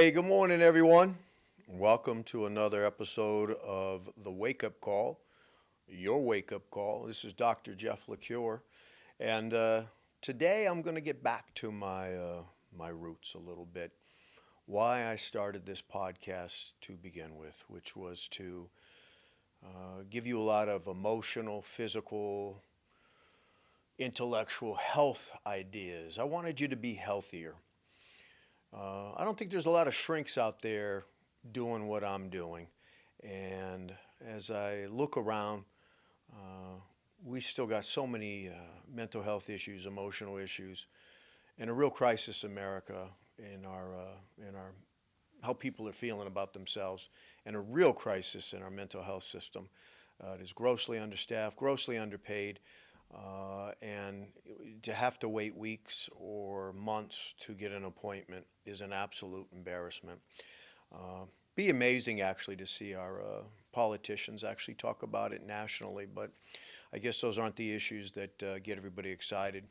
Hey, good morning, everyone. Welcome to another episode of The Wake Up Call, your wake up call. This is Dr. Jeff LaCure, and today I'm going to get back to my roots a little bit. Why I started this podcast to begin with, which was to give you a lot of emotional, physical, intellectual health ideas. I wanted you to be healthier. I don't think there's a lot of shrinks out there doing what I'm doing. And as I look around, we still got so many mental health issues, emotional issues, and a real crisis in America in our how people are feeling about themselves, and a real crisis in our mental health system. It is grossly understaffed, grossly underpaid, and to have to wait weeks or months to get an appointment is an absolute embarrassment. Be amazing actually to see our politicians actually talk about it nationally, but I guess those aren't the issues that get everybody excited.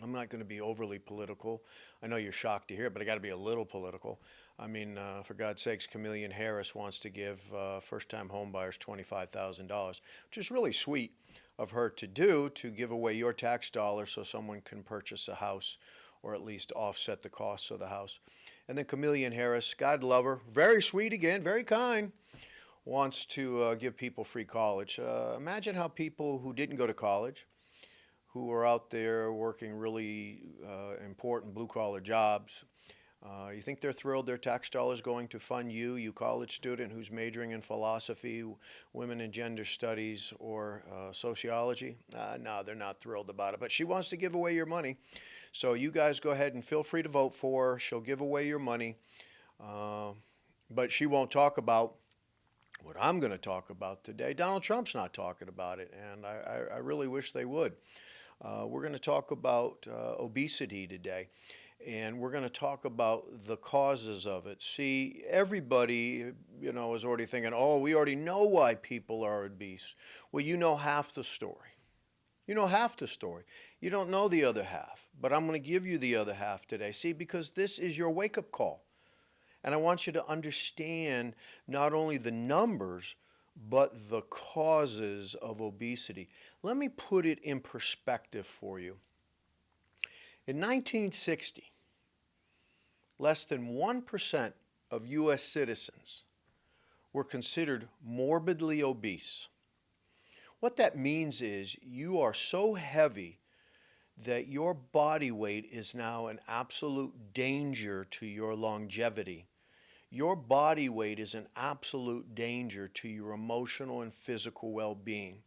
I'm not going to be overly political. I know you're shocked to hear it, but I got to be a little political. I mean, for God's sakes, Camille Harris wants to give first-time homebuyers $25,000, which is really sweet of her to do, to give away your tax dollars so someone can purchase a house or at least offset the costs of the house. And then Camille Harris, God love her, very sweet again, very kind, wants to give people free college. Imagine how people who didn't go to college, who are out there working really important blue-collar jobs, you think they're thrilled their tax dollars going to fund you college student who's majoring in philosophy, women and gender studies, or sociology? No, they're not thrilled about it. But she wants to give away your money. So you guys go ahead and feel free to vote for her. She'll give away your money. But she won't talk about what I'm going to talk about today. Donald Trump's not talking about it, and I really wish they would. We're going to talk about obesity today, and we're going to talk about the causes of it. See, everybody, is already thinking, oh, we already know why people are obese. Well, you know half the story. You know half the story. You don't know the other half, but I'm going to give you the other half today. See, because this is your wake-up call, and I want you to understand not only the numbers, but the causes of obesity. Let me put it in perspective for you. In 1960, less than 1% of U.S. citizens were considered morbidly obese. What that means is you are so heavy that your body weight is now an absolute danger to your longevity. Your body weight is an absolute danger to your emotional and physical well-being.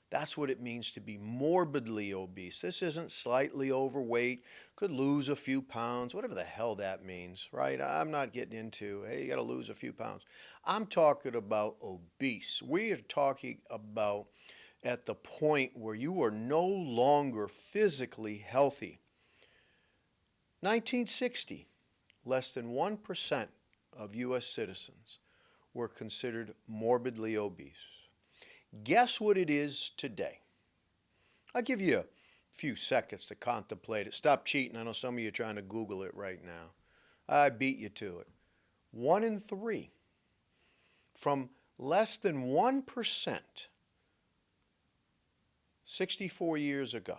That's what it means to be morbidly obese. This isn't slightly overweight, could lose a few pounds, whatever the hell that means, right? I'm not getting into, hey, you got to lose a few pounds. I'm talking about obese. We are talking about at the point where you are no longer physically healthy. 1960, less than 1% of U.S. citizens were considered morbidly obese. Guess what it is today? I'll give you a few seconds to contemplate it. Stop cheating. I know some of you are trying to Google it right now. I beat you to it. 1 in 3. From less than 1% 64 years ago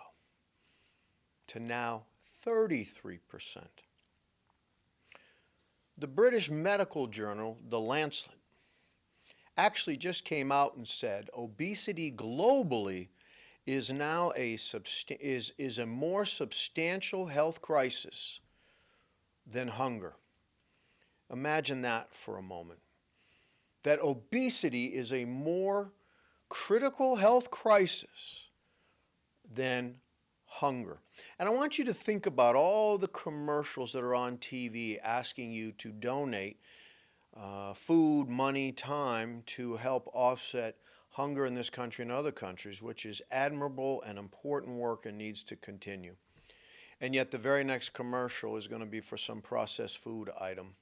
to now 33%. The British medical journal, The Lancet, actually just came out and said obesity globally is now is a more substantial health crisis than hunger. Imagine that for a moment. That obesity is a more critical health crisis than hunger. And I want you to think about all the commercials that are on TV asking you to donate food, money, time to help offset hunger in this country and other countries, which is admirable and important work and needs to continue. And yet the very next commercial is going to be for some processed food item.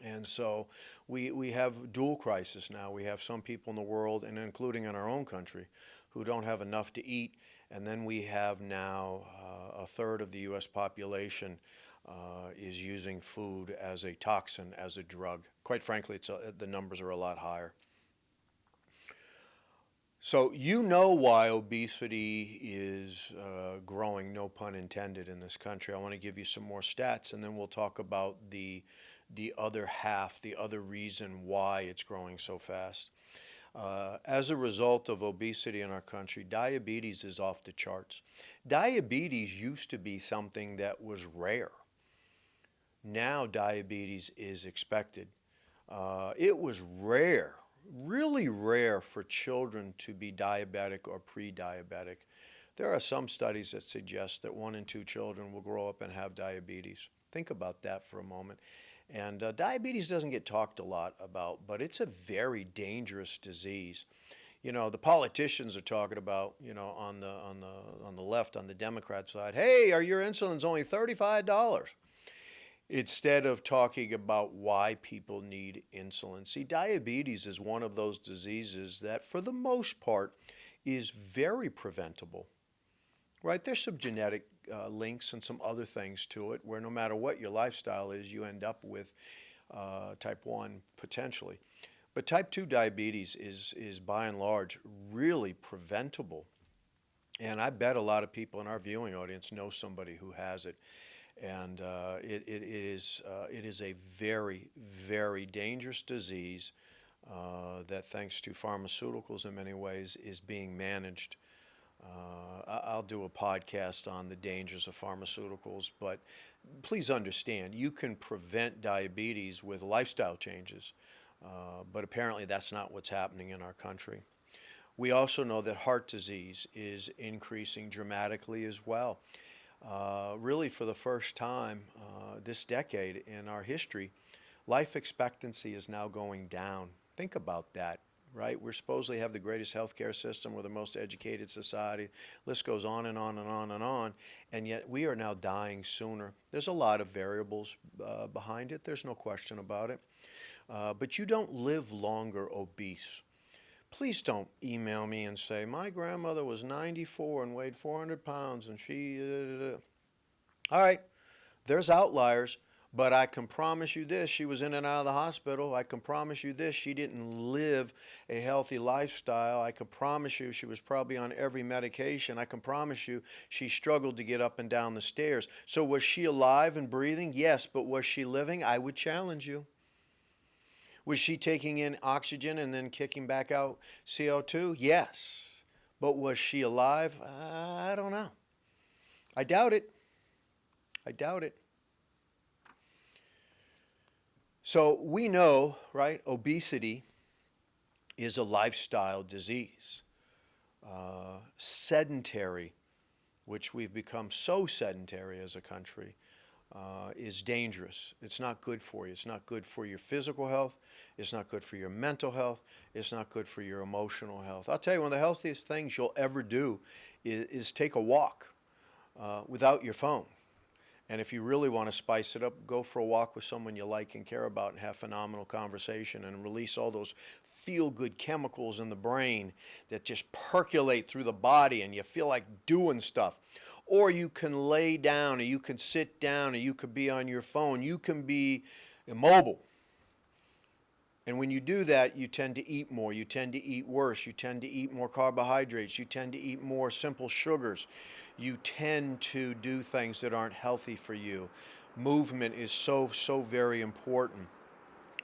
And so we have dual crisis now. We have some people in the world, and including in our own country, who don't have enough to eat. And then we have now a third of the U.S. population is using food as a toxin, as a drug. Quite frankly, the numbers are a lot higher. So you know why obesity is growing, no pun intended, in this country. I want to give you some more stats, and then we'll talk about the other half, the other reason why it's growing so fast. As a result of obesity in our country, diabetes is off the charts. Diabetes used to be something that was rare. Now diabetes is expected. It was rare, really rare for children to be diabetic or pre-diabetic. There are some studies that suggest that 1 in 2 children will grow up and have diabetes. Think about that for a moment. And diabetes doesn't get talked a lot about, but it's a very dangerous disease. You know, the politicians are talking about, you know, on the left, on the Democrat side, hey, your insulin's only $35. Instead of talking about why people need insulin. See, diabetes is one of those diseases that, for the most part, is very preventable, right? There's some genetic links and some other things to it where no matter what your lifestyle is, you end up with type 1 potentially. But type 2 diabetes is by and large really preventable. And I bet a lot of people in our viewing audience know somebody who has it. And it is a very, very dangerous disease that, thanks to pharmaceuticals in many ways, is being managed. I'll do a podcast on the dangers of pharmaceuticals, but please understand, you can prevent diabetes with lifestyle changes, but apparently that's not what's happening in our country. We also know that heart disease is increasing dramatically as well. Really, for the first time this decade in our history, life expectancy is now going down. Think about that, right? We're supposedly have the greatest healthcare system. We're the most educated society. List goes on and on and on and on, and yet we are now dying sooner. There's a lot of variables behind it. There's no question about it. But you don't live longer obese. Please don't email me and say, my grandmother was 94 and weighed 400 pounds and she... All right, there's outliers, but I can promise you this, she was in and out of the hospital. I can promise you this, she didn't live a healthy lifestyle. I can promise you she was probably on every medication. I can promise you she struggled to get up and down the stairs. So was she alive and breathing? Yes, but was she living? I would challenge you. Was she taking in oxygen and then kicking back out CO2? Yes. But was she alive? I don't know. I doubt it. I doubt it. So we know, right, obesity is a lifestyle disease. Sedentary, which we've become so sedentary as a country, is dangerous. It's not good for you. It's not good for your physical health. It's not good for your mental health. It's not good for your emotional health. I'll tell you, one of the healthiest things you'll ever do is take a walk without your phone. And if you really want to spice it up, go for a walk with someone you like and care about and have phenomenal conversation and release all those feel-good chemicals in the brain that just percolate through the body and you feel like doing stuff. Or you can lay down, or you can sit down, or you could be on your phone. You can be immobile. And when you do that, you tend to eat more. You tend to eat worse. You tend to eat more carbohydrates. You tend to eat more simple sugars. You tend to do things that aren't healthy for you. Movement is so very important.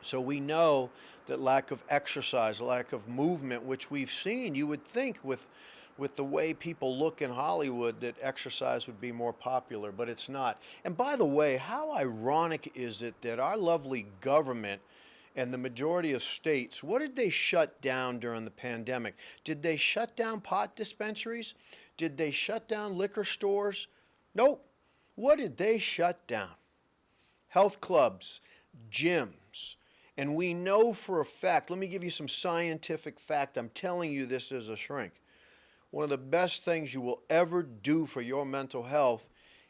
So we know that lack of exercise, lack of movement, which we've seen, you would think with the way people look in Hollywood that exercise would be more popular, but it's not. And by the way, how ironic is it that our lovely government and the majority of states, what did they shut down during the pandemic? Did they shut down pot dispensaries? Did they shut down liquor stores? Nope. What did they shut down? Health clubs, gyms. And we know for a fact, let me give you some scientific fact. I'm telling you this as a shrink. One of the best things you will ever do for your mental health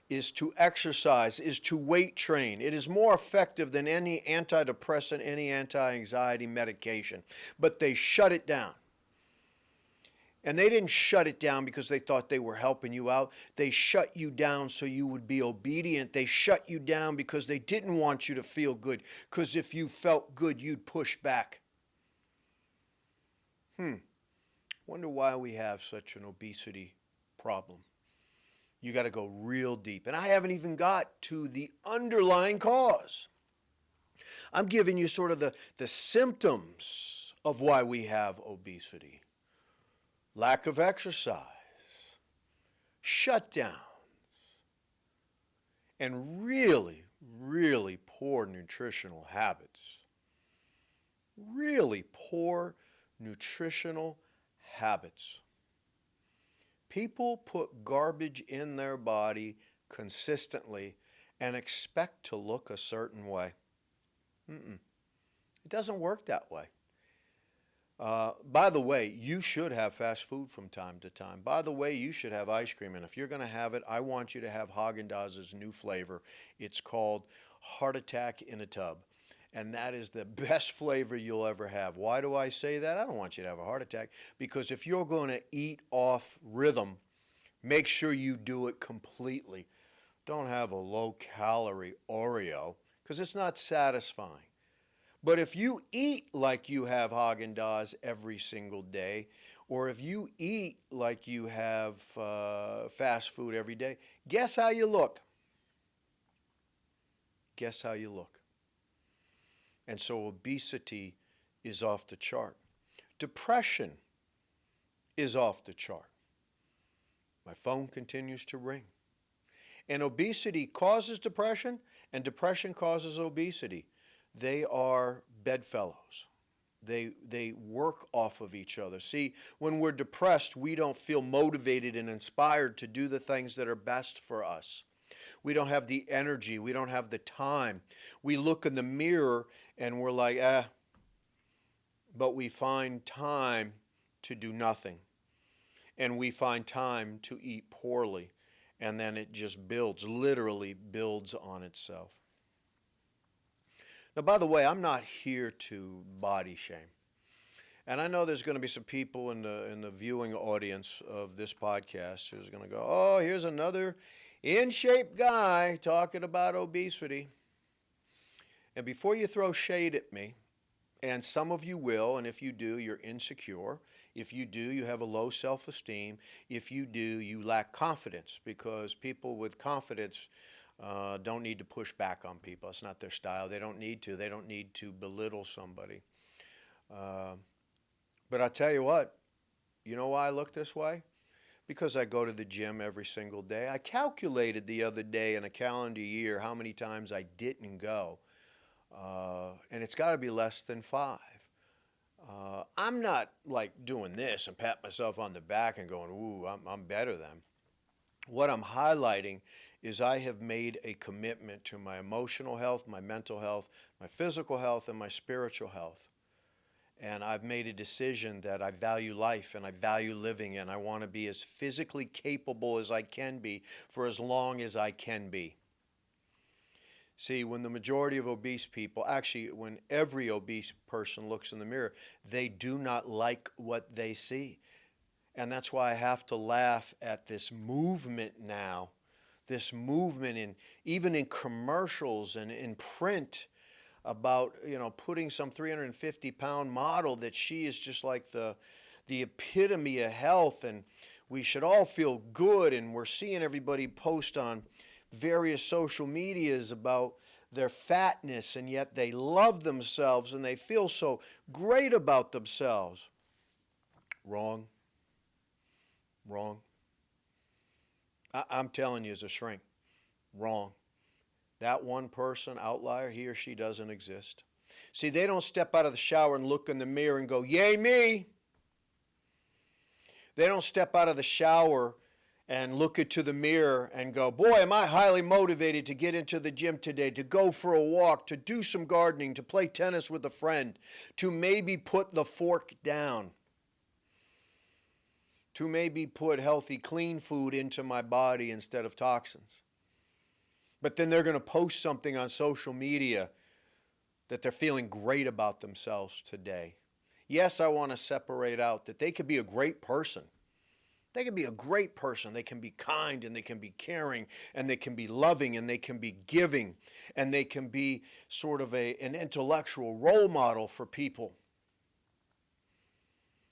is to exercise, is to weight train. It is more effective than any antidepressant, any anti-anxiety medication. But they shut it down. And they didn't shut it down because they thought they were helping you out. They shut you down so you would be obedient. They shut you down because they didn't want you to feel good. Because if you felt good, you'd push back. Wonder why we have such an obesity problem. You got to go real deep. And I haven't even got to the underlying cause. I'm giving you sort of the symptoms of why we have obesity. Lack of exercise, shutdowns, and really, really poor nutritional habits. Really poor nutritional habits. People put garbage in their body consistently and expect to look a certain way. It doesn't work that way. By the way, you should have fast food from time to time. By the way, you should have ice cream. And if you're going to have it, I want you to have Haagen-Dazs's new flavor. It's called Heart Attack in a Tub. And that is the best flavor you'll ever have. Why do I say that? I don't want you to have a heart attack. Because if you're going to eat off rhythm, make sure you do it completely. Don't have a low-calorie Oreo because it's not satisfying. But if you eat like you have Haagen-Dazs every single day, or if you eat like you have fast food every day, guess how you look? Guess how you look? And so obesity is off the chart. Depression is off the chart. My phone continues to ring. And obesity causes depression, and depression causes obesity. They are bedfellows. They work off of each other. See, when we're depressed, we don't feel motivated and inspired to do the things that are best for us. We don't have the energy. We don't have the time. We look in the mirror and we're like, but we find time to do nothing. And we find time to eat poorly. And then it just builds, literally builds on itself. Now, by the way, I'm not here to body shame. And I know there's going to be some people in the viewing audience of this podcast who's going to go, oh, here's another in-shape guy talking about obesity. And before you throw shade at me, and some of you will, and if you do, you're insecure. If you do, you have a low self-esteem. If you do, you lack confidence, because people with confidence don't need to push back on people. It's not their style. They don't need to. They don't need to belittle somebody. But I'll tell you what, you know why I look this way? Because I go to the gym every single day. I calculated the other day in a calendar year how many times I didn't go. And it's got to be less than 5. I'm not like doing this and pat myself on the back and going, ooh, I'm better than. What I'm highlighting is I have made a commitment to my emotional health, my mental health, my physical health, and my spiritual health. And I've made a decision that I value life and I value living, and I want to be as physically capable as I can be for as long as I can be. See, when the majority of obese people, actually when every obese person looks in the mirror, they do not like what they see. And that's why I have to laugh at this movement now, this movement even in commercials and in print about, putting some 350-pound model that she is just like the epitome of health, and we should all feel good, and we're seeing everybody post on various social medias about their fatness, and yet they love themselves and they feel so great about themselves. Wrong. Wrong. I'm telling you as a shrink, wrong. That one person, outlier, he or she doesn't exist. See, they don't step out of the shower and look in the mirror and go, yay me. They don't step out of the shower and look into the mirror and go, boy, am I highly motivated to get into the gym today, to go for a walk, to do some gardening, to play tennis with a friend, to maybe put the fork down, to maybe put healthy, clean food into my body instead of toxins. But then they're going to post something on social media that they're feeling great about themselves today. Yes, I want to separate out that they could be a great person. They can be a great person. They can be kind, and they can be caring, and they can be loving, and they can be giving, and they can be sort of an intellectual role model for people.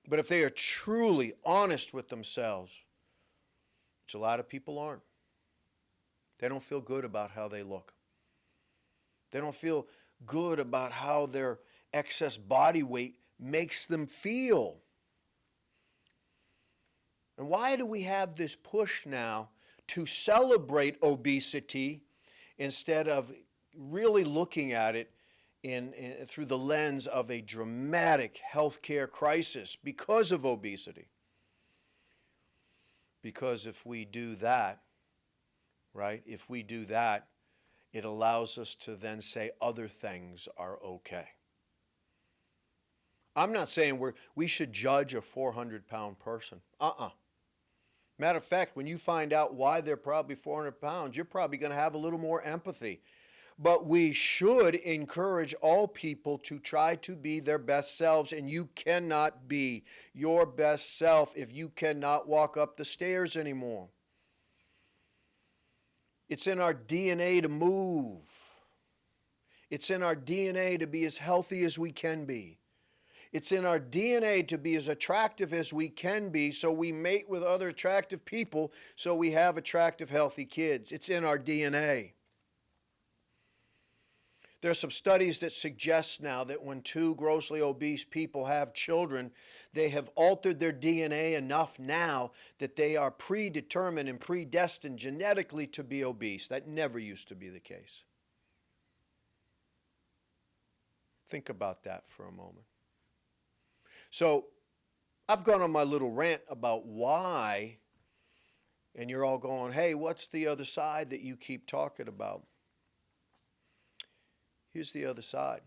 But if they are truly honest with themselves, which a lot of people aren't, they don't feel good about how they look. They don't feel good about how their excess body weight makes them feel. And why do we have this push now to celebrate obesity instead of really looking at it through the lens of a dramatic healthcare crisis because of obesity? Because if we do that, right, if we do that, it allows us to then say other things are okay. I'm not saying we should judge a 400-pound person. Matter of fact, when you find out why they're probably 400 pounds, you're probably going to have a little more empathy. But we should encourage all people to try to be their best selves, and you cannot be your best self if you cannot walk up the stairs anymore. It's in our DNA to move. It's in our DNA to be as healthy as we can be. It's in our DNA to be as attractive as we can be, so we mate with other attractive people so we have attractive, healthy kids. It's in our DNA. There are some studies that suggest now that when two grossly obese people have children, they have altered their DNA enough now that they are predetermined and predestined genetically to be obese. That never used to be the case. Think about that for a moment. So I've gone on my little rant about why, and you're all going, hey, what's the other side that you keep talking about? Here's the other side.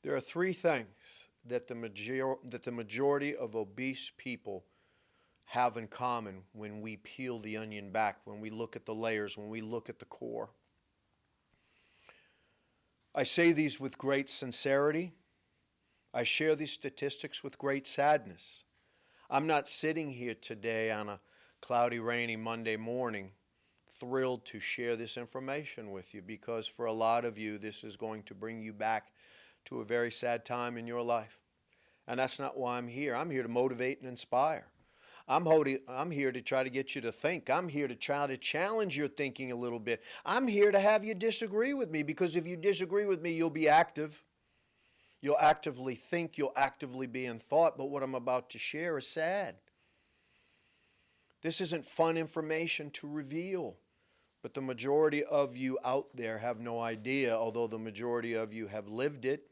There are three things that the majority of obese people have in common when we peel the onion back, when we look at the layers, when we look at the core. I say these with great sincerity. I share these statistics with great sadness. I'm not sitting here today on a cloudy, rainy Monday morning thrilled to share this information with you, because for a lot of you, this is going to bring you back to a very sad time in your life. And that's not why I'm here. I'm here to motivate and inspire. I'm here to try to get you to think. I'm here to try to challenge your thinking a little bit. I'm here to have you disagree with me, because if you disagree with me, you'll be active. You'll actively think, you'll actively be in thought, but what I'm about to share is sad. This isn't fun information to reveal, but the majority of you out there have no idea, although the majority of you have lived it.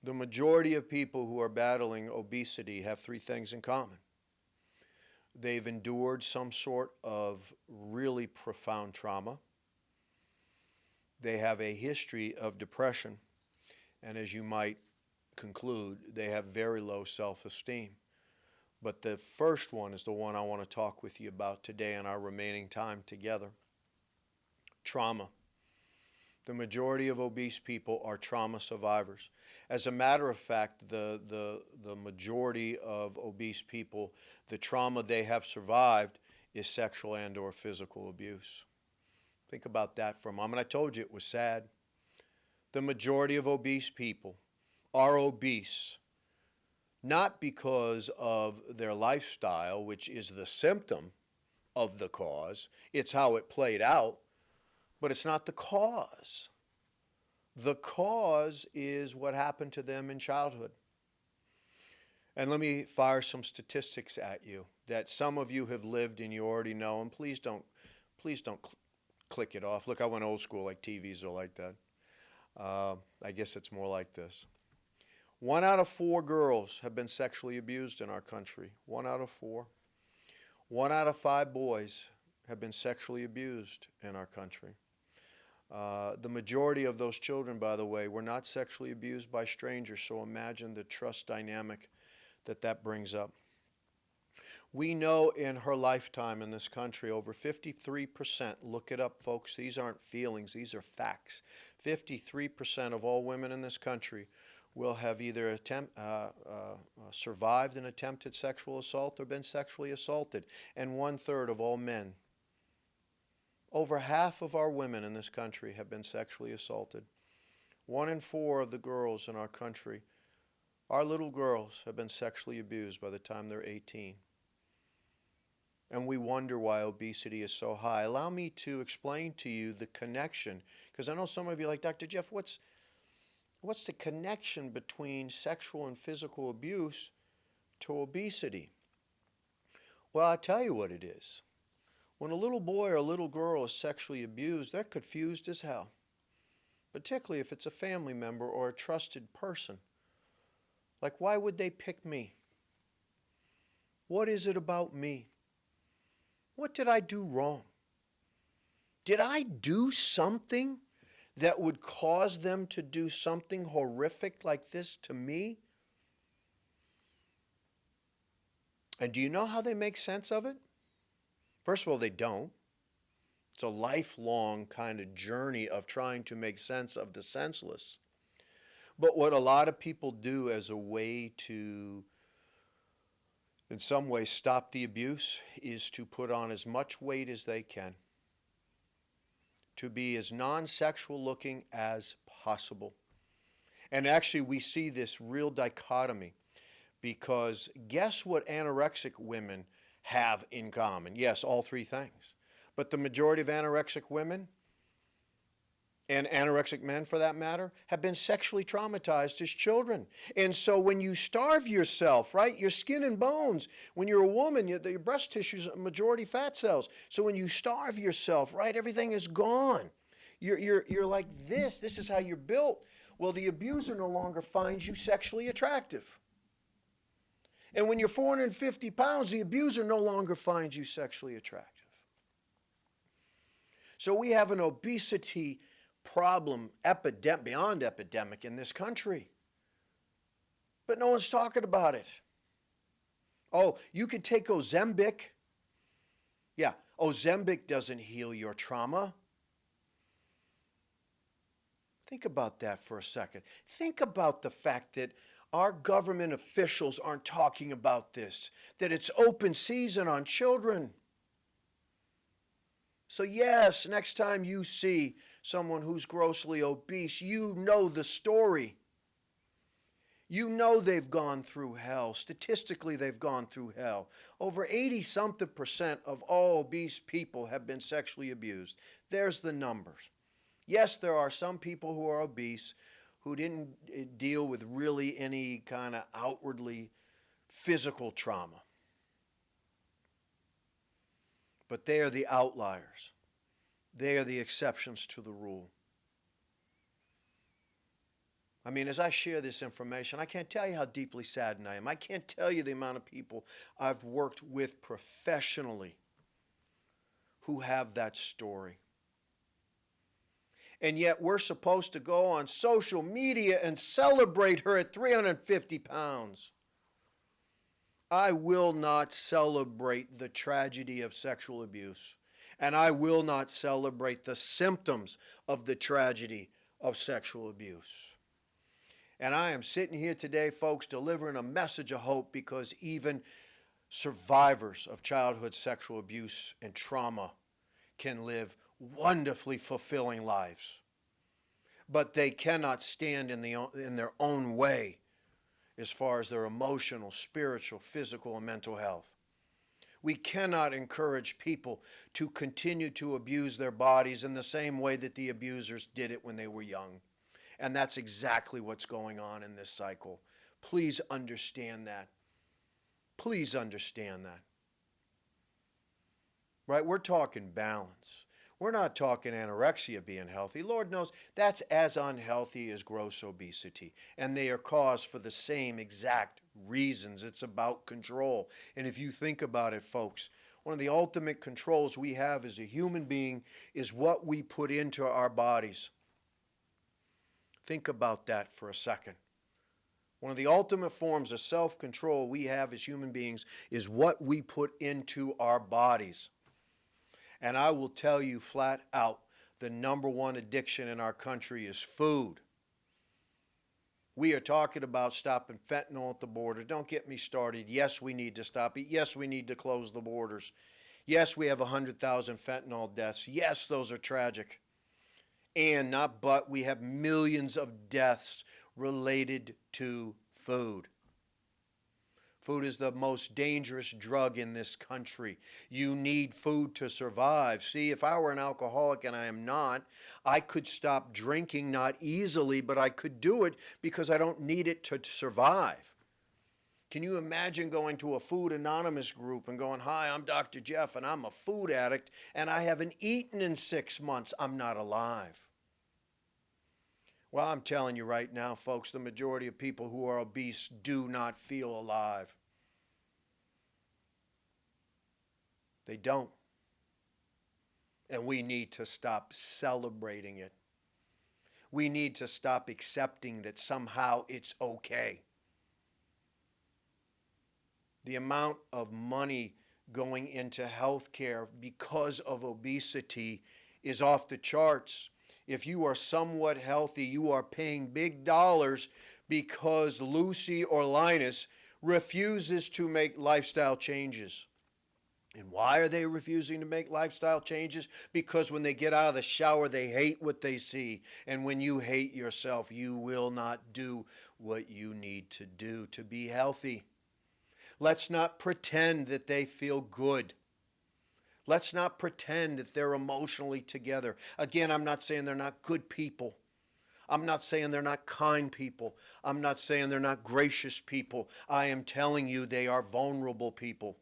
The majority of people who are battling obesity have three things in common. They've endured some sort of really profound trauma. They have a history of depression. And as you might conclude, they have very low self-esteem. But the first one is the one I want to talk with you about today in our remaining time together. Trauma. The majority of obese people are trauma survivors. As a matter of fact, the majority of obese people, the trauma they have survived is sexual and or physical abuse. Think about that for a moment. I told you it was sad. The majority of obese people are obese not because of their lifestyle, which is the symptom of the cause. It's how it played out, but it's not the cause. The cause is what happened to them in childhood. And let me fire some statistics at you that some of you have lived and you already know, and please don't click it off. Look, I went old school, like TVs are like that. I guess it's more like this. 1 out of 4 girls have been sexually abused in our country. 1 out of 4. 1 out of 5 boys have been sexually abused in our country. The majority of those children, by the way, were not sexually abused by strangers, so imagine the trust dynamic that brings up. We know in her lifetime in this country, over 53%, look it up, folks, these aren't feelings, these are facts. 53% of all women in this country will have either survived an attempted sexual assault or been sexually assaulted. And 1/3 of all men, over half of our women in this country have been sexually assaulted. 1 in 4 of the girls in our country, our little girls, have been sexually abused by the time they're 18. And we wonder why obesity is so high. Allow me to explain to you the connection, because I know some of you are like, Dr. Jeff, what's the connection between sexual and physical abuse to obesity? Well, I'll tell you what it is. When a little boy or a little girl is sexually abused, they're confused as hell, particularly if it's a family member or a trusted person. Like, why would they pick me? What is it about me? What did I do wrong? Did I do something that would cause them to do something horrific like this to me? And do you know how they make sense of it? First of all, they don't. It's a lifelong kind of journey of trying to make sense of the senseless. But what a lot of people do as a way to, in some way, stop the abuse is to put on as much weight as they can, to be as non-sexual looking as possible. And actually, we see this real dichotomy, because guess what anorexic women have in common? Yes, all three things. But the majority of anorexic women, and anorexic men for that matter, have been sexually traumatized as children. And so when you starve yourself, right, your skin and bones, when you're a woman, your breast tissue is majority fat cells. So when you starve yourself, right, everything is gone. You're like this. This is how you're built. Well, the abuser no longer finds you sexually attractive. And when you're 450 pounds, the abuser no longer finds you sexually attractive. So we have an obesity problem, epidemic, beyond epidemic in this country. But no one's talking about it. Oh, you could take Ozempic. Yeah, Ozempic doesn't heal your trauma. Think about that for a second. Think about the fact that our government officials aren't talking about this, that it's open season on children. So yes, next time you see someone who's grossly obese, you know the story. You know they've gone through hell. Statistically, they've gone through hell. Over 80-something% of all obese people have been sexually abused. There's the numbers. Yes, there are some people who are obese who didn't deal with really any kind of outwardly physical trauma. But they are the outliers. They are the exceptions to the rule. I mean, as I share this information, I can't tell you how deeply saddened I am. I can't tell you the amount of people I've worked with professionally who have that story. And yet we're supposed to go on social media and celebrate her at 350 pounds. I will not celebrate the tragedy of sexual abuse. And I will not celebrate the symptoms of the tragedy of sexual abuse. And I am sitting here today, folks, delivering a message of hope, because even survivors of childhood sexual abuse and trauma can live wonderfully fulfilling lives. But they cannot stand in their own way as far as their emotional, spiritual, physical, and mental health. We cannot encourage people to continue to abuse their bodies in the same way that the abusers did it when they were young. And that's exactly what's going on in this cycle. Please understand that. Please understand that. Right? We're talking balance. We're not talking anorexia being healthy. Lord knows that's as unhealthy as gross obesity. And they are caused for the same exact reasons. It's about control. And if you think about it, folks, one of the ultimate controls we have as a human being is what we put into our bodies. Think about that for a second. One of the ultimate forms of self-control we have as human beings is what we put into our bodies. And I will tell you flat out, the number one addiction in our country is food. We are talking about stopping fentanyl at the border. Don't get me started. Yes, we need to stop it. Yes, we need to close the borders. Yes, we have 100,000 fentanyl deaths. Yes, those are tragic. And not but, we have millions of deaths related to food. Food is the most dangerous drug in this country. You need food to survive. See, if I were an alcoholic, and I am not, I could stop drinking, not easily, but I could do it because I don't need it to survive. Can you imagine going to a Food Anonymous group and going, "Hi, I'm Dr. Jeff, and I'm a food addict, and I haven't eaten in 6 months. I'm not alive." Well, I'm telling you right now, folks, the majority of people who are obese do not feel alive. They don't. And we need to stop celebrating it. We need to stop accepting that somehow it's okay. The amount of money going into health care because of obesity is off the charts. If you are somewhat healthy, you are paying big dollars because Lucy or Linus refuses to make lifestyle changes. And why are they refusing to make lifestyle changes? Because when they get out of the shower, they hate what they see. And when you hate yourself, you will not do what you need to do to be healthy. Let's not pretend that they feel good. Let's not pretend that they're emotionally together. Again, I'm not saying they're not good people. I'm not saying they're not kind people. I'm not saying they're not gracious people. I am telling you they are vulnerable people.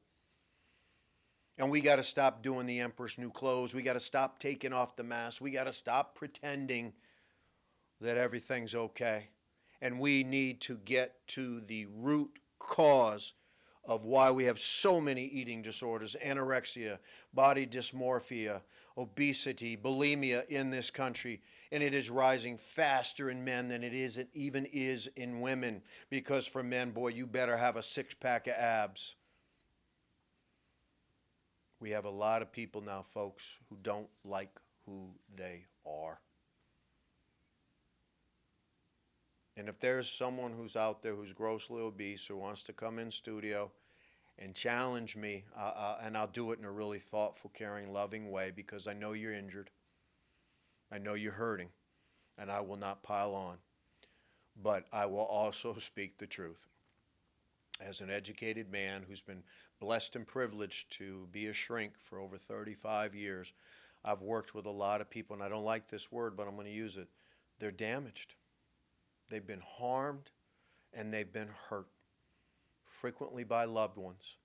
And we got to stop doing the emperor's new clothes. We got to stop taking off the mask. We got to stop pretending that everything's okay. And we need to get to the root cause of why we have so many eating disorders: anorexia, body dysmorphia, obesity, bulimia in this country. And it is rising faster in men than it even is in women. Because for men, boy, you better have a six-pack of abs. We have a lot of people now, folks, who don't like who they are. And if there's someone who's out there who's grossly obese who wants to come in studio and challenge me, and I'll do it in a really thoughtful, caring, loving way, because I know you're injured. I know you're hurting, and I will not pile on. But I will also speak the truth. As an educated man who's been blessed and privileged to be a shrink for over 35 years, I've worked with a lot of people, and I don't like this word, but I'm going to use it. They're damaged. They've been harmed, and they've been hurt, frequently by loved ones.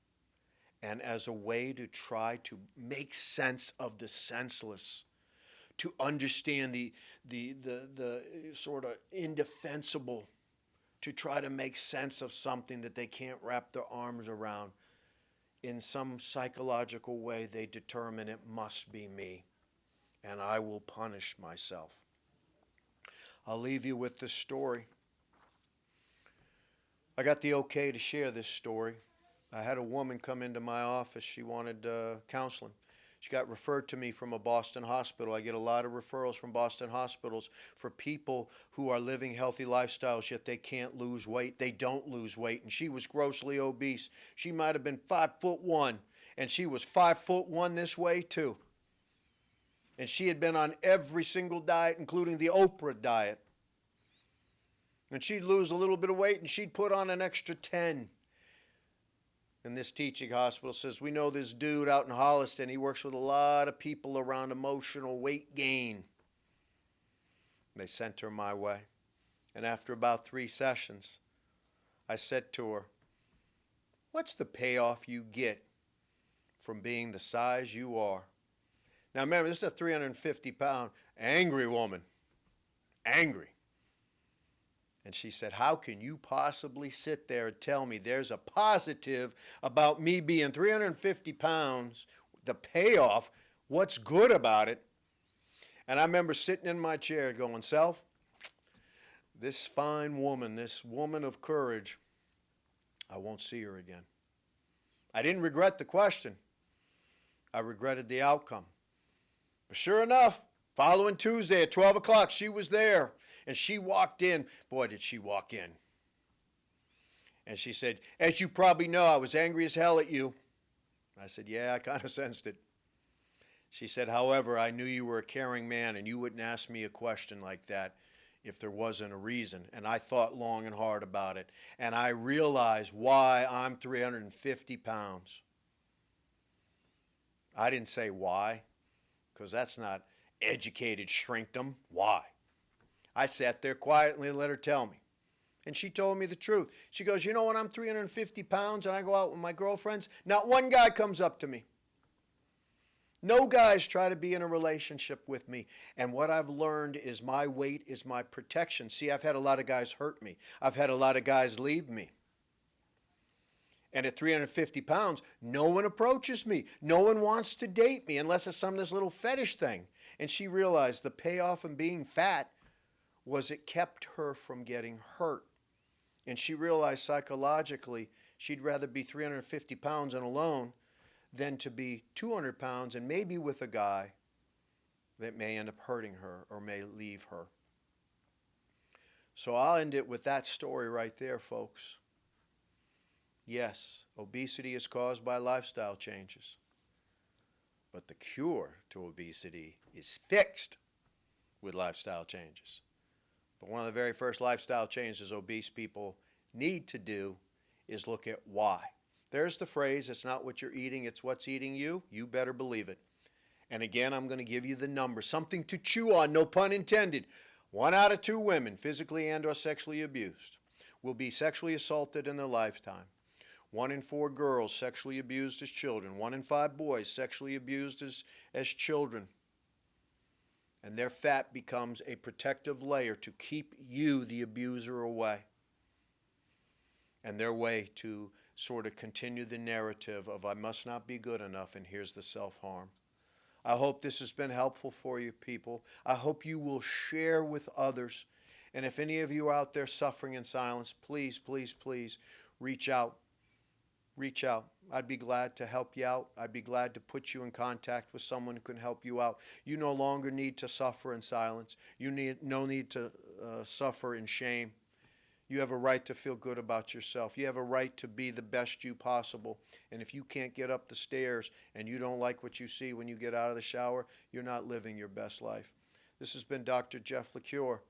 And as a way to try to make sense of the senseless, to understand the sort of indefensible, to try to make sense of something that they can't wrap their arms around, in some psychological way they determine it must be me, and I will punish myself. I'll leave you with this story. I got the okay to share this story. I had a woman come into my office. She wanted counseling. She got referred to me from a Boston hospital. I get a lot of referrals from Boston hospitals for people who are living healthy lifestyles, yet they can't lose weight. They don't lose weight. And she was grossly obese. She might have been 5'1", and she was 5'1" this way too. And she had been on every single diet, including the Oprah diet. And she'd lose a little bit of weight, and she'd put on an extra 10. And this teaching hospital says, "We know this dude out in Holliston. He works with a lot of people around emotional weight gain." They sent her my way. And after about 3 sessions, I said to her, "What's the payoff you get from being the size you are?" Now remember, this is a 350-pound angry woman. Angry. And she said, "How can you possibly sit there and tell me there's a positive about me being 350 pounds, the payoff, what's good about it?" And I remember sitting in my chair going, "Self, this fine woman, this woman of courage, I won't see her again." I didn't regret the question. I regretted the outcome. But sure enough, following Tuesday at 12 o'clock, she was there. And she walked in. Boy, did she walk in. And she said, as you probably know, I was angry as hell at you. I said, yeah, I kind of sensed it. She said, however, I knew you were a caring man and you wouldn't ask me a question like that if there wasn't a reason. And I thought long and hard about it. And I realized why I'm 350 pounds. I didn't say why, because that's not educated shrinkdom. Why? I sat there quietly and let her tell me. And she told me the truth. She goes, you know, when I'm 350 pounds and I go out with my girlfriends, not one guy comes up to me. No guys try to be in a relationship with me. And what I've learned is my weight is my protection. See, I've had a lot of guys hurt me. I've had a lot of guys leave me. And at 350 pounds, no one approaches me. No one wants to date me unless it's some of this little fetish thing. And she realized the payoff in being fat was it kept her from getting hurt. And she realized psychologically she'd rather be 350 pounds and alone than to be 200 pounds and maybe with a guy that may end up hurting her or may leave her. So I'll end it with that story right there, folks. Yes, obesity is caused by lifestyle changes. But the cure to obesity is fixed with lifestyle changes. But one of the very first lifestyle changes obese people need to do is look at why. There's the phrase, it's not what you're eating, it's what's eating you. You better believe it. And again, I'm going to give you the number, something to chew on, no pun intended. 1 out of 2 women, physically and or sexually abused, will be sexually assaulted in their lifetime. 1 in 4 girls sexually abused as children. 1 in 5 boys sexually abused as children. And their fat becomes a protective layer to keep you, the abuser, away. And their way to sort of continue the narrative of I must not be good enough and here's the self-harm. I hope this has been helpful for you people. I hope you will share with others. And if any of you are out there suffering in silence, please, please, please reach out. Reach out. I'd be glad to help you out. I'd be glad to put you in contact with someone who can help you out. You no longer need to suffer in silence. You no need to suffer in shame. You have a right to feel good about yourself. You have a right to be the best you possible. And if you can't get up the stairs and you don't like what you see when you get out of the shower, you're not living your best life. This has been Dr. Jeff LaCure.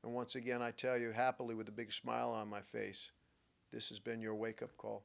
And once again, I tell you happily with a big smile on my face, this has been your wake-up call.